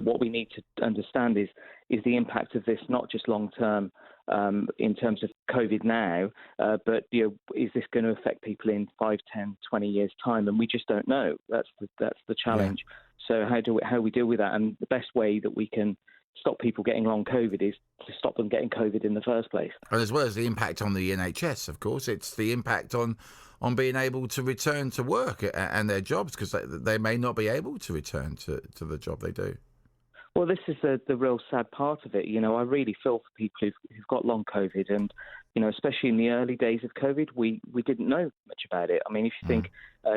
what we need to understand is the impact of this, not just long term in terms of COVID now, but is this going to affect people in 5, 10, 20 years' time? And we just don't know. That's the challenge. Yeah. So how we deal with that, and the best way that we can stop people getting long COVID is to stop them getting COVID in the first place. And as well as the impact on the NHS, of course, it's the impact on being able to return to work and their jobs, because they may not be able to return to the job they do. Well, this is the real sad part of it. I really feel for people who've got long COVID, and especially in the early days of COVID, we didn't know much about it. I mean, if you think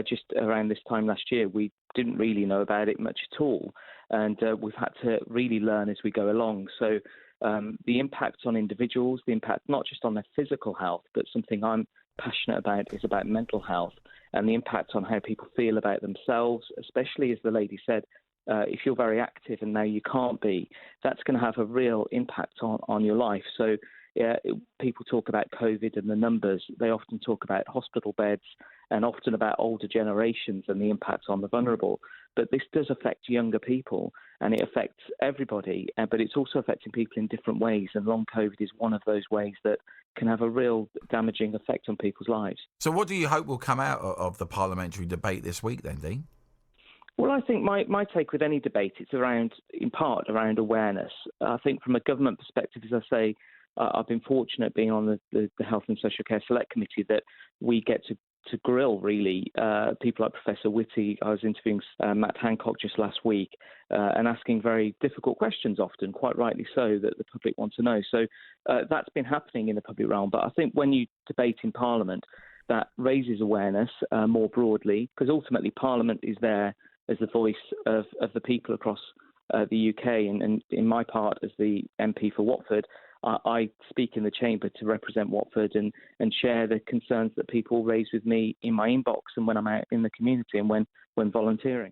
just around this time last year, we didn't really know about it much at all, and we've had to really learn as we go along. So the impact on individuals, the impact not just on their physical health, but something I'm passionate about is about mental health, and the impact on how people feel about themselves, especially, as the lady said, if you're very active and now you can't be, that's going to have a real impact on your life. So people talk about COVID and the numbers. They often talk about hospital beds and often about older generations and the impact on the vulnerable. But this does affect younger people, and it affects everybody, but it's also affecting people in different ways. And long COVID is one of those ways that can have a real damaging effect on people's lives. So what do you hope will come out of the parliamentary debate this week then, Dean? Well, I think my take with any debate, it's in part around awareness. I think from a government perspective, as I say, I've been fortunate being on the Health and Social Care Select Committee that we get to grill, really, people like Professor Whitty. I was interviewing Matt Hancock just last week and asking very difficult questions often, quite rightly so, that the public want to know. So that's been happening in the public realm. But I think when you debate in Parliament, that raises awareness more broadly, because ultimately Parliament is there as the voice of the people across the UK. And in my part, as the MP for Watford, I speak in the chamber to represent Watford and share the concerns that people raise with me in my inbox and when I'm out in the community and when volunteering.